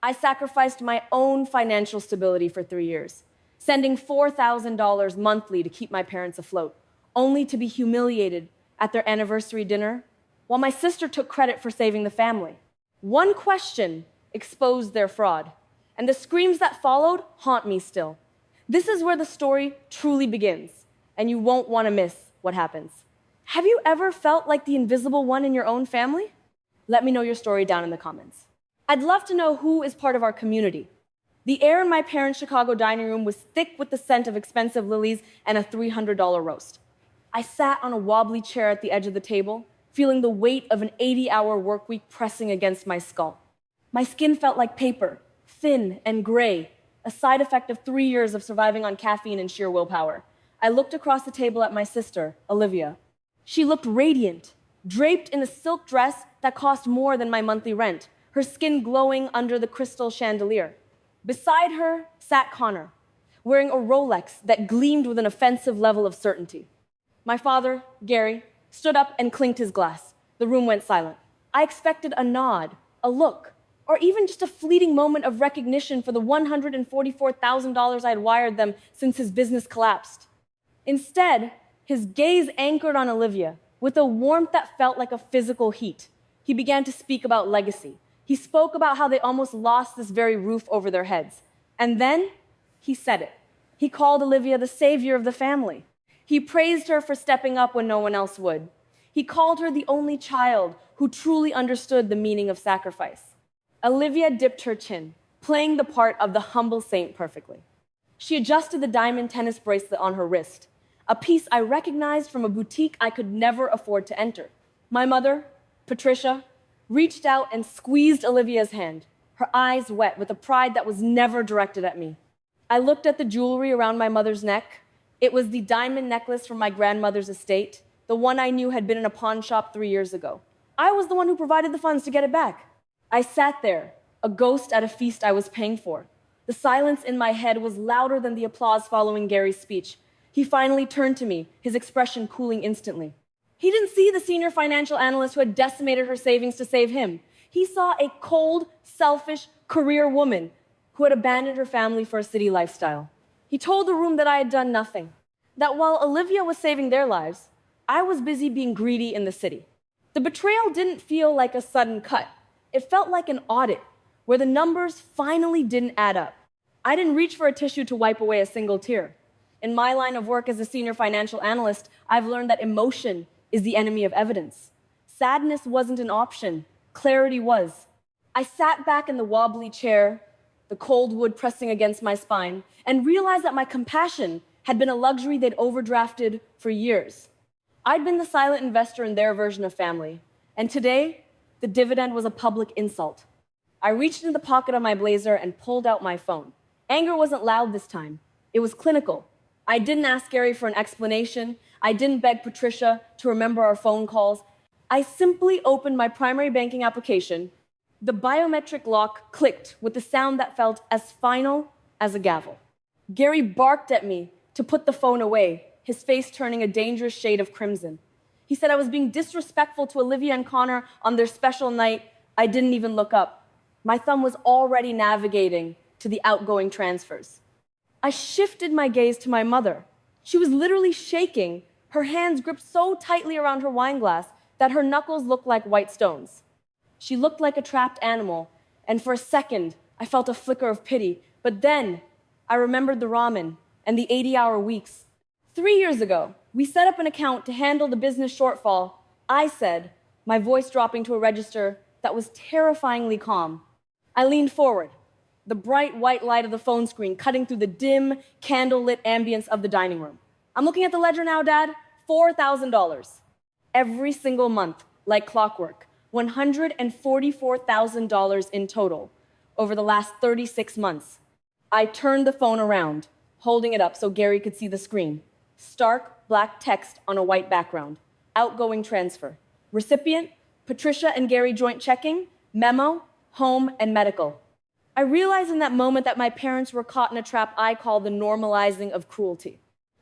I sacrificed my own financial stability for 3 years, sending $4,000 monthly to keep my parents afloat, only to be humiliated at their anniversary dinner while my sister took credit for saving the family. One question exposed their fraud, and the screams that followed haunt me still. This is where the story truly begins, and you won't want to miss what happens. Have you ever felt like the invisible one in your own family? Let me know your story down in the comments. I'd love to know who is part of our community. The air in my parents' Chicago dining room was thick with the scent of expensive lilies and a $300 roast. I sat on a wobbly chair at the edge of the table, feeling the weight of an 80-hour work week pressing against my skull. My skin felt like paper, thin and gray, a side effect of 3 years of surviving on caffeine and sheer willpower. I looked across the table at my sister, Olivia. She looked radiant, draped in a silk dress that cost more than my monthly rent, her skin glowing under the crystal chandelier. Beside her sat Connor, wearing a Rolex that gleamed with an offensive level of certainty. My father, Gary, stood up and clinked his glass. The room went silent. I expected a nod, a look, or even just a fleeting moment of recognition for the $144,000 I had wired them since his business collapsed. Instead, his gaze anchored on Olivia with a warmth that felt like a physical heat. He began to speak about legacy. He spoke about how they almost lost this very roof over their heads. And then he said it. He called Olivia the savior of the family. He praised her for stepping up when no one else would. He called her the only child who truly understood the meaning of sacrifice. Olivia dipped her chin, playing the part of the humble saint perfectly. She adjusted the diamond tennis bracelet on her wrist, a piece I recognized from a boutique I could never afford to enter. My mother, Patricia, reached out and squeezed Olivia's hand, her eyes wet with a pride that was never directed at me. I looked at the jewelry around my mother's neck. It was the diamond necklace from my grandmother's estate, the one I knew had been in a pawn shop 3 years ago. I was the one who provided the funds to get it back. I sat there, a ghost at a feast I was paying for. The silence in my head was louder than the applause following Gary's speech. He finally turned to me, his expression cooling instantly. He didn't see the senior financial analyst who had decimated her savings to save him. He saw a cold, selfish career woman who had abandoned her family for a city lifestyle. He told the room that I had done nothing, that while Olivia was saving their lives, I was busy being greedy in the city. The betrayal didn't feel like a sudden cut. It felt like an audit, where the numbers finally didn't add up. I didn't reach for a tissue to wipe away a single tear. In my line of work as a senior financial analyst, I've learned that emotion is the enemy of evidence. Sadness wasn't an option. Clarity was. I sat back in the wobbly chair, the cold wood pressing against my spine, and realized that my compassion had been a luxury they'd overdrafted for years. I'd been the silent investor in their version of family, and today, the dividend was a public insult. I reached into the pocket of my blazer and pulled out my phone. Anger wasn't loud this time. It was clinical. I didn't ask Gary for an explanation. I didn't beg Patricia to remember our phone calls. I simply opened my primary banking application. The biometric lock clicked with a sound that felt as final as a gavel. Gary barked at me to put the phone away, his face turning a dangerous shade of crimson. He said I was being disrespectful to Olivia and Connor on their special night. I didn't even look up. My thumb was already navigating to the outgoing transfers. I shifted my gaze to my mother. She was literally shaking, her hands gripped so tightly around her wine glass that her knuckles looked like white stones. She looked like a trapped animal, and for a second, I felt a flicker of pity. But then, I remembered the ramen and the 80-hour weeks. 3 years ago, we set up an account to handle the business shortfall. I said, my voice dropping to a register that was terrifyingly calm. I leaned forward, the bright white light of the phone screen cutting through the dim, candle-lit ambience of the dining room. I'm looking at the ledger now, Dad. $4,000. Every single month, like clockwork. $144,000 in total over the last 36 months. I turned the phone around, holding it up so Gary could see the screen. Stark black text on a white background. Outgoing transfer. Recipient, Patricia and Gary joint checking, memo, home, and medical. I realized in that moment that my parents were caught in a trap I call the normalizing of cruelty.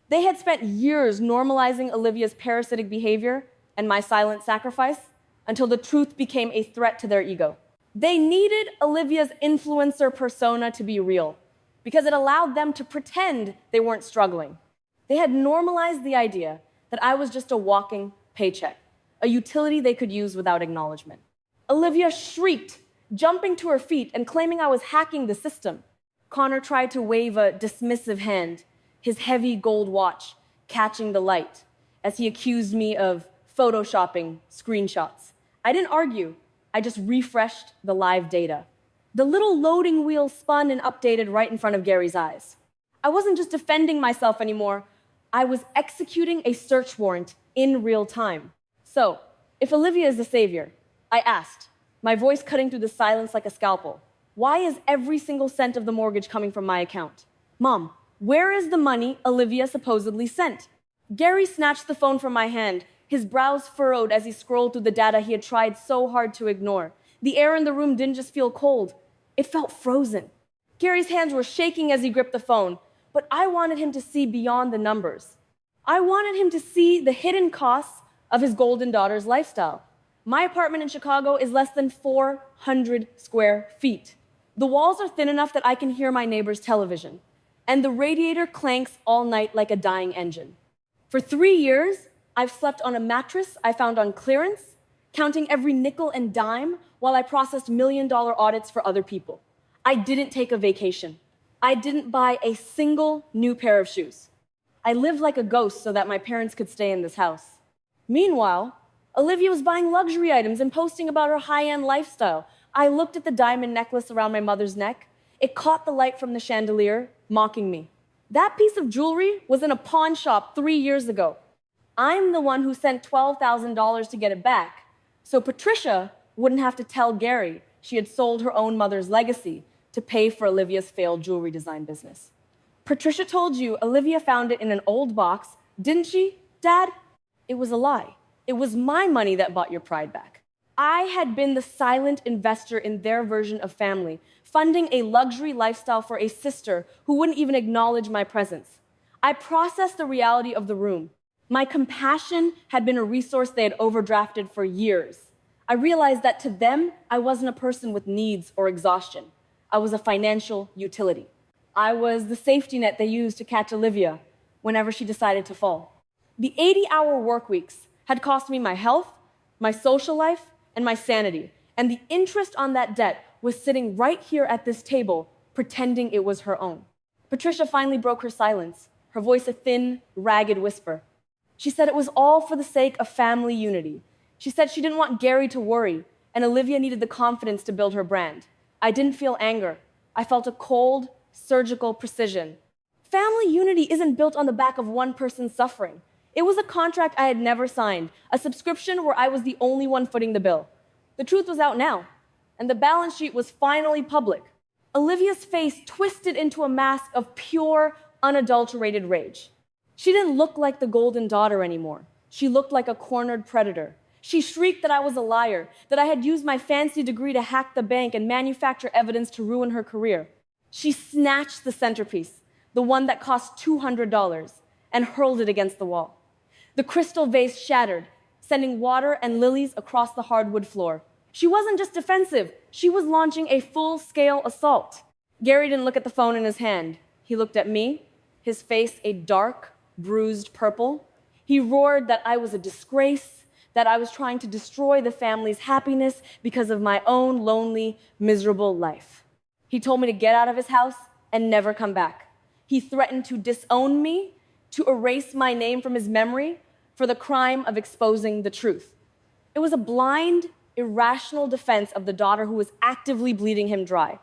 They had spent years normalizing Olivia's parasitic behavior and my silent sacrifice until the truth became a threat to their ego. They needed Olivia's influencer persona to be real because it allowed them to pretend they weren't struggling. They had normalized the idea that I was just a walking paycheck, a utility they could use without acknowledgement. Olivia shrieked, jumping to her feet and claiming I was hacking the system. Connor tried to wave a dismissive hand, his heavy gold watch catching the light, as he accused me of photoshopping screenshots. I didn't argue, I just refreshed the live data. The little loading wheel spun and updated right in front of Gary's eyes. I wasn't just defending myself anymore, I was executing a search warrant in real time. So, if Olivia is the savior, I asked, my voice cutting through the silence like a scalpel, why is every single cent of the mortgage coming from my account? Mom, where is the money Olivia supposedly sent? Gary snatched the phone from my hand, his brows furrowed as he scrolled through the data he had tried so hard to ignore. The air in the room didn't just feel cold, it felt frozen. Gary's hands were shaking as he gripped the phone, but I wanted him to see beyond the numbers. I wanted him to see the hidden costs of his golden daughter's lifestyle. My apartment in Chicago is less than 400 square feet. The walls are thin enough that I can hear my neighbor's television, and the radiator clanks all night like a dying engine. For 3 years, I've slept on a mattress I found on clearance, counting every nickel and dime while I processed million-dollar audits for other people. I didn't take a vacation. I didn't buy a single new pair of shoes. I lived like a ghost so that my parents could stay in this house. Meanwhile, Olivia was buying luxury items and posting about her high-end lifestyle. I looked at the diamond necklace around my mother's neck. It caught the light from the chandelier, mocking me. That piece of jewelry was in a pawn shop 3 years ago. I'm the one who sent $12,000 to get it back, so Patricia wouldn't have to tell Gary she had sold her own mother's legacy to pay for Olivia's failed jewelry design business. Patricia told you Olivia found it in an old box, didn't she, Dad? It was a lie. It was my money that bought your pride back. I had been the silent investor in their version of family, funding a luxury lifestyle for a sister who wouldn't even acknowledge my presence. I processed the reality of the room. My compassion had been a resource they had overdrafted for years. I realized that to them, I wasn't a person with needs or exhaustion. I was a financial utility. I was the safety net they used to catch Olivia whenever she decided to fall. The 80-hour work weeks had cost me my health, my social life, and my sanity. And the interest on that debt was sitting right here at this table, pretending it was her own. Patricia finally broke her silence, her voice a thin, ragged whisper. She said it was all for the sake of family unity. She said she didn't want Gary to worry, and Olivia needed the confidence to build her brand. I didn't feel anger. I felt a cold, surgical precision. Family unity isn't built on the back of one person's suffering. It was a contract I had never signed, a subscription where I was the only one footing the bill. The truth was out now, and the balance sheet was finally public. Olivia's face twisted into a mask of pure, unadulterated rage. She didn't look like the golden daughter anymore. She looked like a cornered predator. She shrieked that I was a liar, that I had used my fancy degree to hack the bank and manufacture evidence to ruin her career. She snatched the centerpiece, the one that cost $200, and hurled it against the wall. The crystal vase shattered, sending water and lilies across the hardwood floor. She wasn't just defensive, she was launching a full-scale assault. Gary didn't look at the phone in his hand. He looked at me, his face a dark, bruised purple. He roared that I was a disgrace, that I was trying to destroy the family's happiness because of my own lonely, miserable life. He told me to get out of his house and never come back. He threatened to disown me, to erase my name from his memory for the crime of exposing the truth. It was a blind, irrational defense of the daughter who was actively bleeding him dry.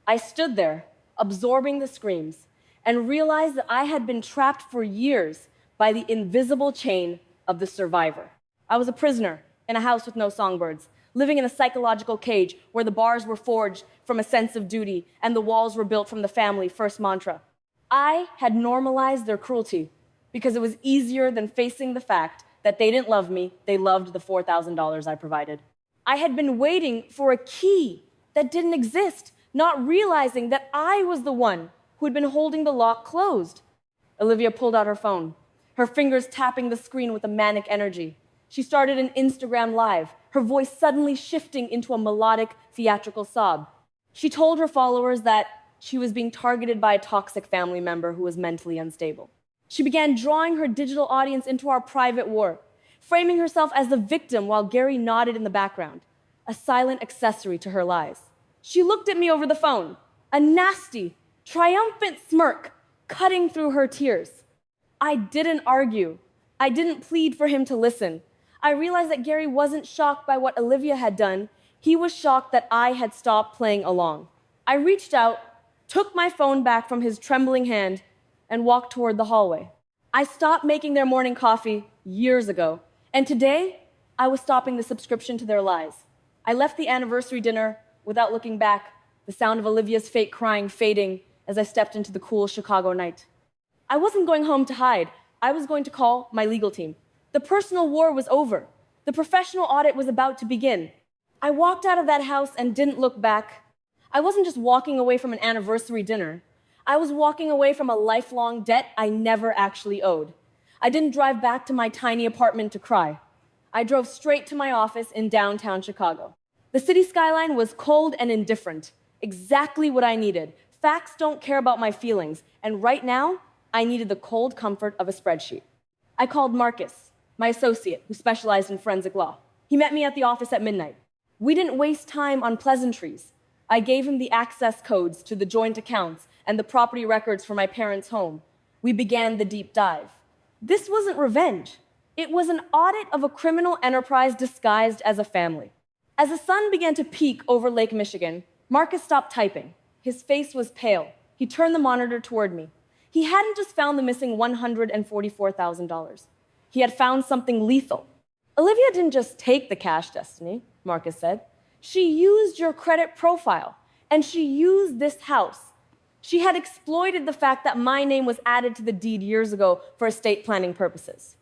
I stood there, absorbing the screams, and realized that I had been trapped for years by the invisible chain of the survivor. I was a prisoner in a house with no songbirds, living in a psychological cage where the bars were forged from a sense of duty and the walls were built from the family first mantra. I had normalized their cruelty because it was easier than facing the fact that they didn't love me, they loved the $4,000 I provided. I had been waiting for a key that didn't exist, not realizing that I was the one who had been holding the lock closed. Olivia pulled out her phone, her fingers tapping the screen with a manic energy. She started an Instagram live, her voice suddenly shifting into a melodic, theatrical sob. She told her followers that she was being targeted by a toxic family member who was mentally unstable. She began drawing her digital audience into our private war, framing herself as the victim while Gary nodded in the background, a silent accessory to her lies. She looked at me over the phone, a nasty, triumphant smirk cutting through her tears. I didn't argue. I didn't plead for him to listen. I realized that Gary wasn't shocked by what Olivia had done. He was shocked that I had stopped playing along. I reached out, took my phone back from his trembling hand, and walked toward the hallway. I stopped making their morning coffee years ago, and today I was stopping the subscription to their lies. I left the anniversary dinner without looking back, the sound of Olivia's fake crying fading as I stepped into the cool Chicago night. I wasn't going home to hide. I was going to call my legal team. The personal war was over. The professional audit was about to begin. I walked out of that house and didn't look back. I wasn't just walking away from an anniversary dinner. I was walking away from a lifelong debt I never actually owed. I didn't drive back to my tiny apartment to cry. I drove straight to my office in downtown Chicago. The city skyline was cold and indifferent, exactly what I needed. Facts don't care about my feelings, and right now, I needed the cold comfort of a spreadsheet. I called Marcus, my associate, who specialized in forensic law. He met me at the office at midnight. We didn't waste time on pleasantries. I gave him the access codes to the joint accounts and the property records for my parents' home. We began the deep dive. This wasn't revenge. It was an audit of a criminal enterprise disguised as a family. As the sun began to peak over Lake Michigan, Marcus stopped typing. His face was pale. He turned the monitor toward me. He hadn't just found the missing $144,000. He had found something lethal. Olivia didn't just take the cash, Destiny, Marcus said. She used your credit profile, and she used this house. She had exploited the fact that my name was added to the deed years ago for estate planning purposes.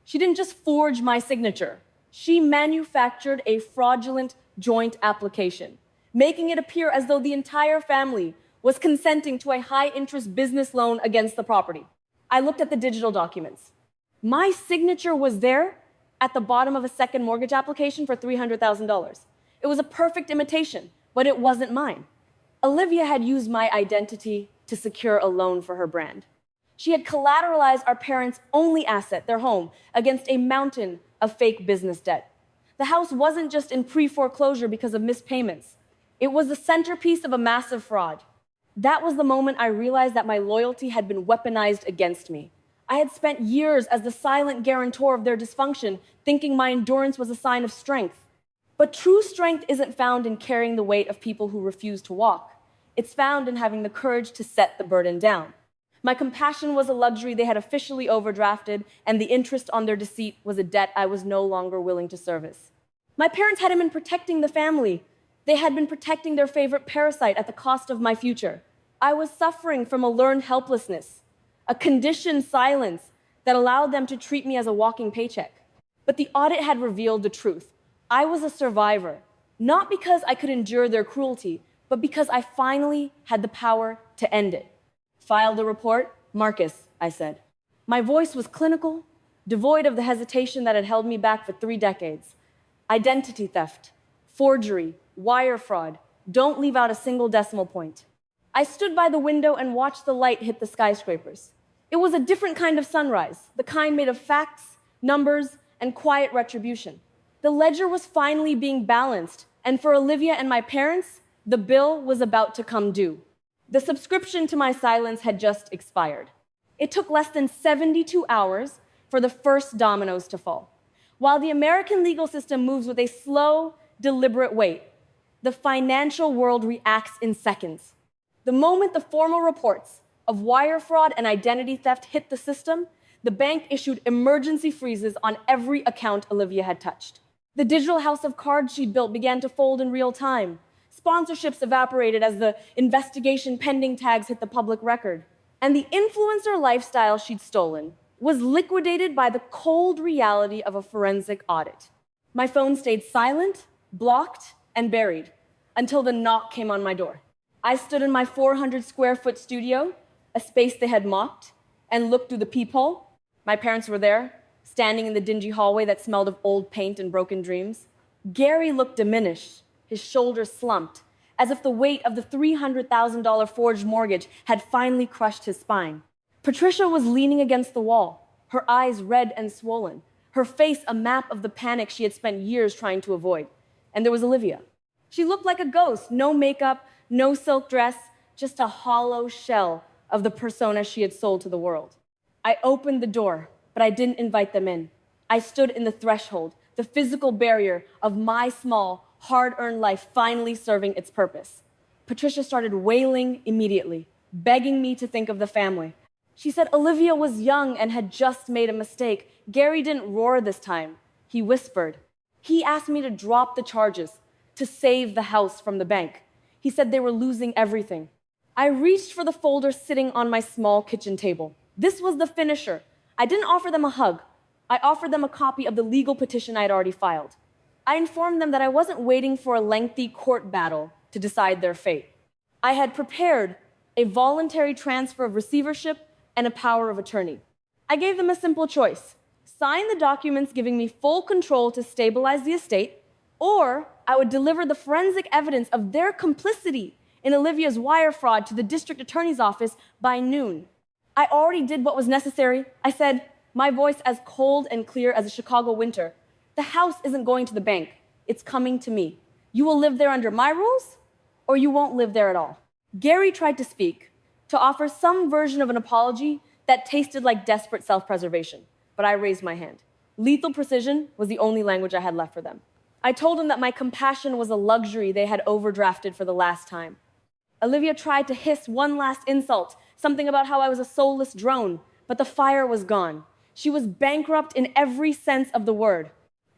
She didn't just forge my signature. She manufactured a fraudulent joint application, making it appear as though the entire family was consenting to a high-interest business loan against the property. I looked at the digital documents. My signature was there at the bottom of a second mortgage application for $300,000. It was a perfect imitation, but it wasn't mine. Olivia had used my identity to secure a loan for her brand. She had collateralized our parents' only asset, their home, against a mountain of fake business debt. The house wasn't just in pre-foreclosure because of missed payments. It was the centerpiece of a massive fraud. That was the moment I realized that my loyalty had been weaponized against me. I had spent years as the silent guarantor of their dysfunction, thinking my endurance was a sign of strength. But true strength isn't found in carrying the weight of people who refuse to walk. It's found in having the courage to set the burden down. My compassion was a luxury they had officially overdrafted, and the interest on their deceit was a debt I was no longer willing to service. My parents hadn't been protecting the family. They had been protecting their favorite parasite at the cost of my future. I was suffering from a learned helplessness, a conditioned silence that allowed them to treat me as a walking paycheck. But the audit had revealed the truth. I was a survivor, not because I could endure their cruelty, but because I finally had the power to end it. File the report, Marcus, I said. My voice was clinical, devoid of the hesitation that had held me back for 3 decades. Identity theft, forgery, wire fraud. Don't leave out a single decimal point. I stood by the window and watched the light hit the skyscrapers. It was a different kind of sunrise, the kind made of facts, numbers, and quiet retribution. The ledger was finally being balanced, and for Olivia and my parents, the bill was about to come due. The subscription to my silence had just expired. It took less than 72 hours for the first dominoes to fall. While the American legal system moves with a slow, deliberate weight, the financial world reacts in seconds. The moment the formal reports of wire fraud and identity theft hit the system, the bank issued emergency freezes on every account Olivia had touched. The digital house of cards she'd built began to fold in real time. Sponsorships evaporated as the investigation pending tags hit the public record. And the influencer lifestyle she'd stolen was liquidated by the cold reality of a forensic audit. My phone stayed silent, blocked, and buried until the knock came on my door. I stood in my 400-square-foot studio, a space they had mocked, and looked through the peephole. My parents were there, standing in the dingy hallway that smelled of old paint and broken dreams. Gary looked diminished, his shoulders slumped, as if the weight of the $300,000 forged mortgage had finally crushed his spine. Patricia was leaning against the wall, her eyes red and swollen, her face a map of the panic she had spent years trying to avoid. And there was Olivia. She looked like a ghost, no makeup, no silk dress, just a hollow shell of the persona she had sold to the world. I opened the door, but I didn't invite them in. I stood in the threshold, the physical barrier of my small, hard-earned life finally serving its purpose. Patricia started wailing immediately, begging me to think of the family. She said Olivia was young and had just made a mistake. Gary didn't roar this time. He whispered. He asked me to drop the charges, to save the house from the bank. He said they were losing everything. I reached for the folder sitting on my small kitchen table. This was the finisher. I didn't offer them a hug. I offered them a copy of the legal petition I had already filed. I informed them that I wasn't waiting for a lengthy court battle to decide their fate. I had prepared a voluntary transfer of receivership and a power of attorney. I gave them a simple choice. Sign the documents giving me full control to stabilize the estate, or I would deliver the forensic evidence of their complicity in Olivia's wire fraud to the district attorney's office by noon. I already did what was necessary. I said, my voice as cold and clear as a Chicago winter. The house isn't going to the bank. It's coming to me. You will live there under my rules, or you won't live there at all. Gary tried to speak, to offer some version of an apology that tasted like desperate self-preservation, but I raised my hand. Lethal precision was the only language I had left for them. I told them that my compassion was a luxury they had overdrafted for the last time. Olivia tried to hiss one last insult, something about how I was a soulless drone, but the fire was gone. She was bankrupt in every sense of the word.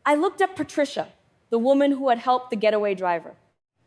I looked at Patricia, the woman who had helped the getaway driver.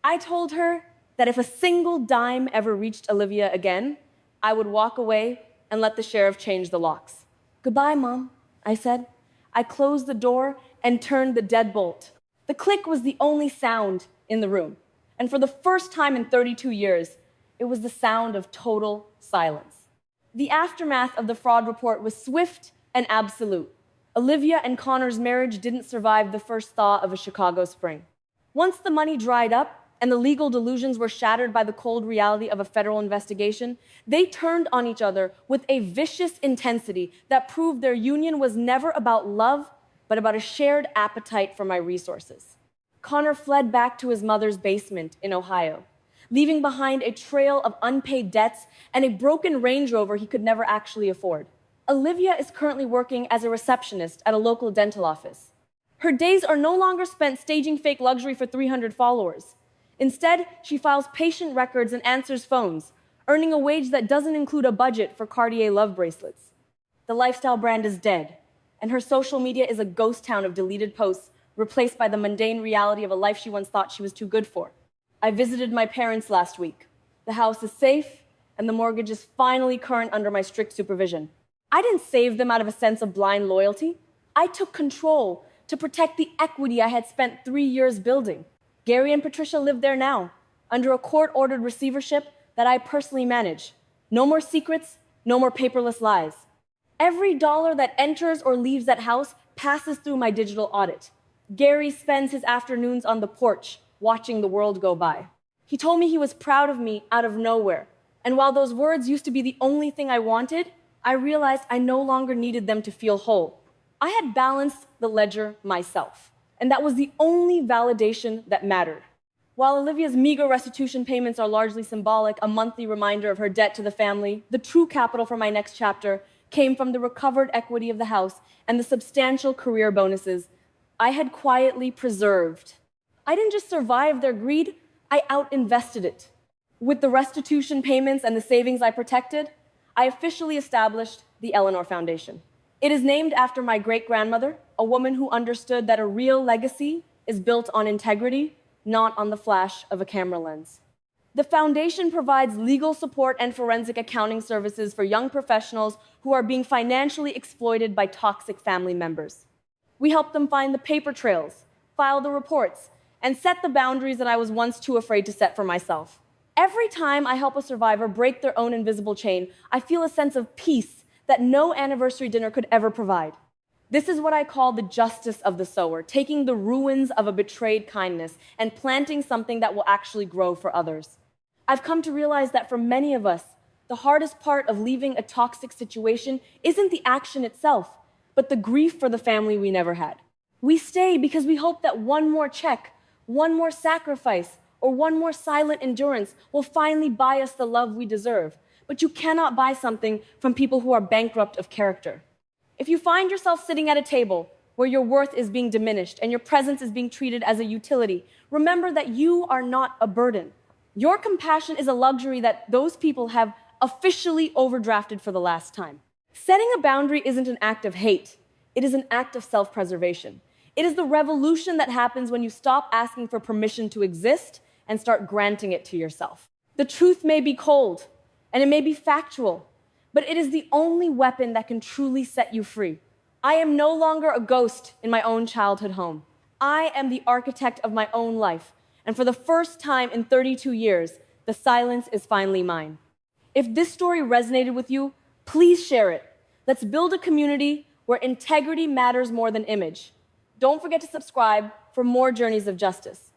I told her that if a single dime ever reached Olivia again, I would walk away and let the sheriff change the locks. Goodbye, Mom, I said. I closed the door and turned the deadbolt. The click was the only sound in the room. And for the first time in 32 years, it was the sound of total silence. The aftermath of the fraud report was swift and absolute. Olivia and Connor's marriage didn't survive the first thaw of a Chicago spring. Once the money dried up and the legal delusions were shattered by the cold reality of a federal investigation, they turned on each other with a vicious intensity that proved their union was never about love, but about a shared appetite for my resources. Connor fled back to his mother's basement in Ohio, leaving behind a trail of unpaid debts and a broken Range Rover he could never actually afford. Olivia is currently working as a receptionist at a local dental office. Her days are no longer spent staging fake luxury for 300 followers. Instead, she files patient records and answers phones, earning a wage that doesn't include a budget for Cartier love bracelets. The lifestyle brand is dead, and her social media is a ghost town of deleted posts replaced by the mundane reality of a life she once thought she was too good for. I visited my parents last week. The house is safe, and the mortgage is finally current under my strict supervision. I didn't save them out of a sense of blind loyalty. I took control to protect the equity I had spent 3 years building. Gary and Patricia live there now, under a court-ordered receivership that I personally manage. No more secrets, no more paperless lies. Every dollar that enters or leaves that house passes through my digital audit. Gary spends his afternoons on the porch, watching the world go by. He told me he was proud of me out of nowhere, and while those words used to be the only thing I wanted, I realized I no longer needed them to feel whole. I had balanced the ledger myself, and that was the only validation that mattered. While Olivia's meager restitution payments are largely symbolic, a monthly reminder of her debt to the family, the true capital for my next chapter came from the recovered equity of the house and the substantial career bonuses I had quietly preserved. I didn't just survive their greed, I out-invested it. With the restitution payments and the savings I protected, I officially established the Eleanor Foundation. It is named after my great-grandmother, a woman who understood that a real legacy is built on integrity, not on the flash of a camera lens. The foundation provides legal support and forensic accounting services for young professionals who are being financially exploited by toxic family members. We help them find the paper trails, file the reports, and set the boundaries that I was once too afraid to set for myself. Every time I help a survivor break their own invisible chain, I feel a sense of peace that no anniversary dinner could ever provide. This is what I call the justice of the sower, taking the ruins of a betrayed kindness and planting something that will actually grow for others. I've come to realize that for many of us, the hardest part of leaving a toxic situation isn't the action itself, but the grief for the family we never had. We stay because we hope that one more check, one more sacrifice, or one more silent endurance will finally buy us the love we deserve. But you cannot buy something from people who are bankrupt of character. If you find yourself sitting at a table where your worth is being diminished and your presence is being treated as a utility, remember that you are not a burden. Your compassion is a luxury that those people have officially overdrafted for the last time. Setting a boundary isn't an act of hate. It is an act of self-preservation. It is the revolution that happens when you stop asking for permission to exist and start granting it to yourself. The truth may be cold, and it may be factual, but it is the only weapon that can truly set you free. I am no longer a ghost in my own childhood home. I am the architect of my own life, and for the first time in 32 years, the silence is finally mine. If this story resonated with you, please share it. Let's build a community where integrity matters more than image. Don't forget to subscribe for more journeys of justice.